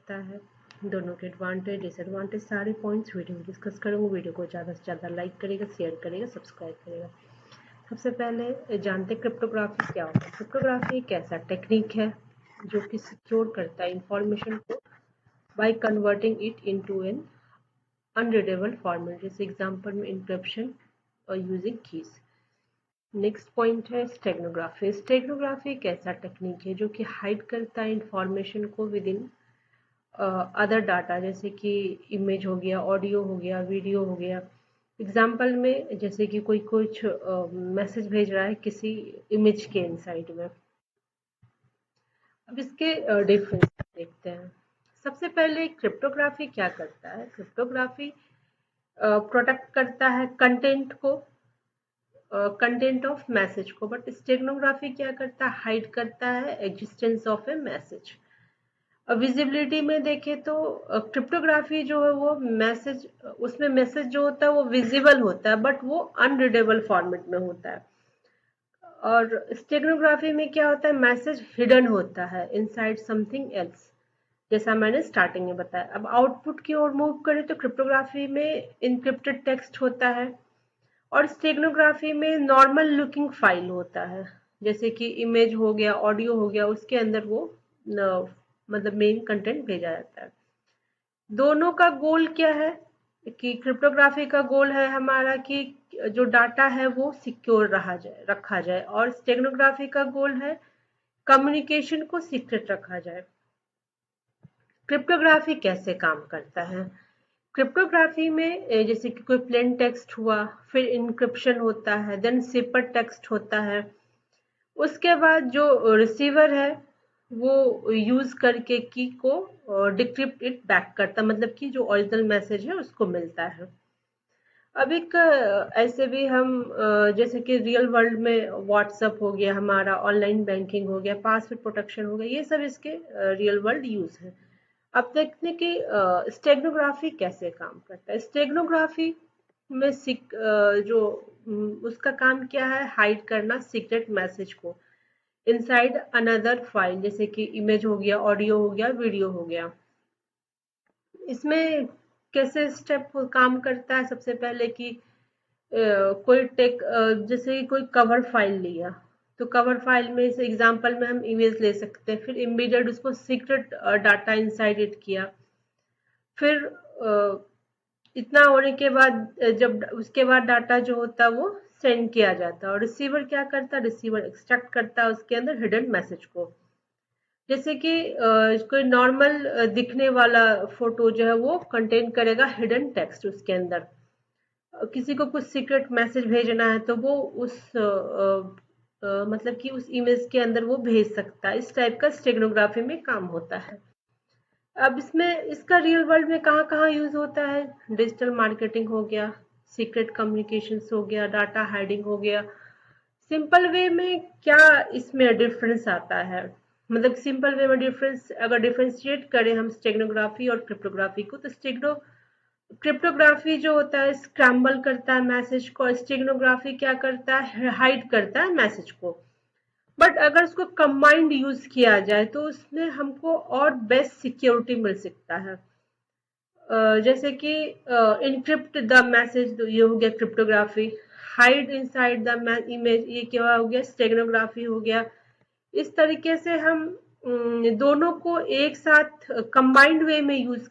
करता है, दोनों के एडवांटेज डिसएडवांटेज सारे पॉइंट्स वीडियो में डिस्कस करूँगी। वीडियो को ज़्यादा से ज़्यादा लाइक करेगा, शेयर करेगा, सब्सक्राइब करेगा। सबसे पहले जानते क्रिप्टोग्राफी क्या होता है। क्रिप्टोग्राफी एक ऐसा टेक्निक है जो कि सिक्योर करता है इंफॉर्मेशन को by converting it into an unreadable format, जैसे एग्जांपल में इंक्रिप्शन और यूजिंग कीज। नेक्स्ट पॉइंट है स्टेगनोग्राफी। स्टेगनोग्राफी एक ऐसा टेक्निक है जो कि हाइड करता है इंफॉर्मेशन को विद इन अदर डाटा, जैसे कि इमेज हो गया, ऑडियो हो गया, वीडियो हो गया। एग्जाम्पल में जैसे कि कोई कुछ मैसेज भेज रहा है किसी इमेज के इनसाइड में। अब इसके डिफरेंस देखते हैं। सबसे पहले क्रिप्टोग्राफी क्या करता है। क्रिप्टोग्राफी प्रोटेक्ट करता है कंटेंट को, कंटेंट ऑफ मैसेज को, बट स्टेगनोग्राफी क्या करता है, हाइड करता है existence of A message. Visibility में देखें तो क्रिप्टोग्राफी जो है वो मैसेज, उसमें मैसेज जो होता है वो विजिबल होता है बट वो अनरीडेबल फॉर्मेट में होता है। और स्टेगनोग्राफी में क्या होता है, मैसेज हिडन होता है इनसाइड समथिंग एल्स, जैसा मैंने स्टार्टिंग में बताया। अब आउटपुट की ओर मूव करें तो क्रिप्टोग्राफी में इनक्रिप्टेड टेक्स्ट होता है और स्टेगनोग्राफी में नॉर्मल लुकिंग फाइल होता है, जैसे कि इमेज हो गया, ऑडियो हो गया, उसके अंदर वो मतलब मेन कंटेंट भेजा जाता है। दोनों का गोल क्या है कि क्रिप्टोग्राफी का गोल है हमारा कि जो डाटा है वो सिक्योर रखा जाए और स्टेगनोग्राफी का गोल है कम्युनिकेशन को सीक्रेट रखा जाए। क्रिप्टोग्राफी कैसे काम करता है। क्रिप्टोग्राफी में जैसे कि कोई प्लेन टेक्स्ट हुआ, फिर इंक्रिप्शन होता है, देन सिपर टेक्स्ट होता है, उसके बाद जो रिसीवर है वो यूज करके की को डिक्रिप्ट इट बैक करता, मतलब कि जो ओरिजिनल मैसेज है उसको मिलता है। अब एक ऐसे भी हम जैसे कि रियल वर्ल्ड में व्हाट्सएप हो गया, हमारा ऑनलाइन बैंकिंग हो गया, पासवर्ड प्रोटेक्शन हो गया, ये सब इसके रियल वर्ल्ड यूज है। अब देखते हैं कि स्टेगनोग्राफी कैसे काम करता है। स्टेगनोग्राफी में जो उसका काम क्या है, हाइड करना सीक्रेट मैसेज को इनसाइड अनदर फाइल, जैसे कि इमेज हो गया, ऑडियो हो गया, वीडियो हो गया। इसमें कैसे स्टेप काम करता है। सबसे पहले कि कोई जैसे कोई कवर फाइल लिया तो कवर फाइल में से एग्जांपल में हम इमेज ले सकते हैं, फिर इमीडिएट उसको सीक्रेट डाटा इनसाइड इट किया, फिर इतना होने के बाद जब उसके बाद डाटा जो होता है वो सेंड किया जाता है और रिसीवर क्या करता है, रिसीवर एक्सट्रैक्ट करता है उसके अंदर हिडन मैसेज को। जैसे कि कोई नॉर्मल दिखने वाला फोटो जो है वो कंटेन करेगा हिडन टेक्स्ट उसके अंदर। किसी को कुछ सीक्रेट मैसेज भेजना है तो वो उस मतलब कि उस इमेज के अंदर वो भेज सकता है। इस टाइप का स्टेगनोग्राफी में काम होता है। अब इसमें इसका रियल वर्ल्ड में कहाँ कहाँ यूज होता है। डिजिटल मार्केटिंग हो गया, सीक्रेट कम्युनिकेशंस हो गया, डाटा हाइडिंग हो गया। सिंपल वे में क्या इसमें डिफरेंस आता है, मतलब सिंपल वे में डिफरेंस अगर डिफरेंशिएट करें हम स्टेगनोग्राफी और क्रिप्टोग्राफी को, तो क्रिप्टोग्राफी जो होता है स्क्रैम्बल करता है मैसेज को, स्टेगनोग्राफी क्या करता है, हाइड करता है मैसेज को। बट अगर उसको कंबाइंड यूज किया जाए तो उसमें हमको और बेस्ट सिक्योरिटी मिल सकता है। जैसे कि इनक्रिप्ट द मैसेज, ये हो गया cryptography. Hide inside the image, ये क्या हो गया, स्टेगनोग्राफी हो गया। इस तरीके से हम दोनों को एक साथ कंबाइंड वे में यूज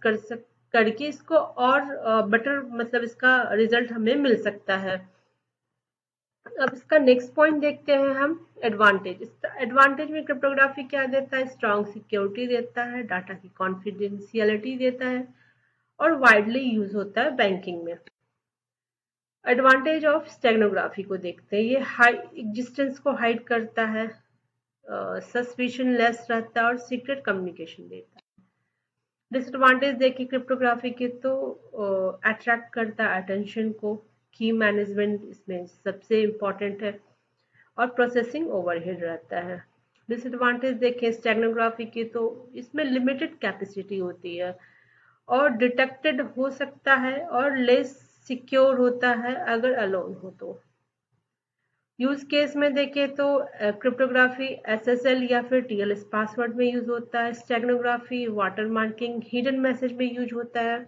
करके इसको और बेटर मतलब इसका रिजल्ट हमें मिल सकता है। अब इसका नेक्स्ट पॉइंट देखते हैं हम, एडवांटेज। एडवांटेज में क्रिप्टोग्राफी क्या देता है, स्ट्रॉन्ग सिक्योरिटी देता है, डाटा की कॉन्फिडेंशियलिटी देता है और वाइडली यूज होता है बैंकिंग में। एडवांटेज ऑफ स्टेगनोग्राफी को देखते हैं, ये हाई एग्जिस्टेंस को हाइड करता है, सस्पिशन लेस रहता है और सीक्रेट कम्युनिकेशन देता है। डिसएडवांटेज देखिए क्रिप्टोग्राफी के तो अट्रैक्ट करता है अटेंशन को, की मैनेजमेंट इसमें सबसे इम्पोर्टेंट है और प्रोसेसिंग ओवरहेड रहता है। डिसएडवांटेज देखें स्टेगनोग्राफी की तो इसमें लिमिटेड कैपेसिटी होती है और डिटेक्टेड हो सकता है और लेस सिक्योर होता है अगर अलोन हो तो। यूज केस में देखें तो क्रिप्टोग्राफी SSL या फिर TLS पासवर्ड में यूज होता है। Steganography water marking hidden message में यूज होता है।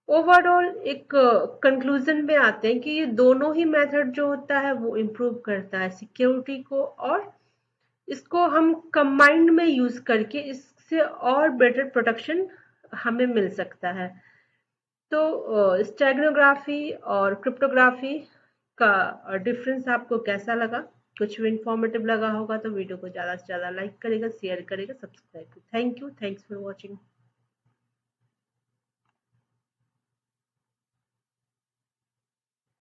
ओवरऑल एक कंक्लूजन में आते हैं कि ये दोनों ही मेथड जो होता है वो इम्प्रूव करता है सिक्योरिटी को, और इसको हम कंबाइंड में यूज करके इससे और बेटर प्रोटेक्शन हमें मिल सकता है। तो स्टेगनोग्राफी और क्रिप्टोग्राफी का डिफरेंस आपको कैसा लगा? कुछ भी इंफॉर्मेटिव लगा होगा तो वीडियो को ज़्यादा से ज़्यादा लाइक करेगा, शेयर करेगा, subscribe. Thank you, thanks for watching.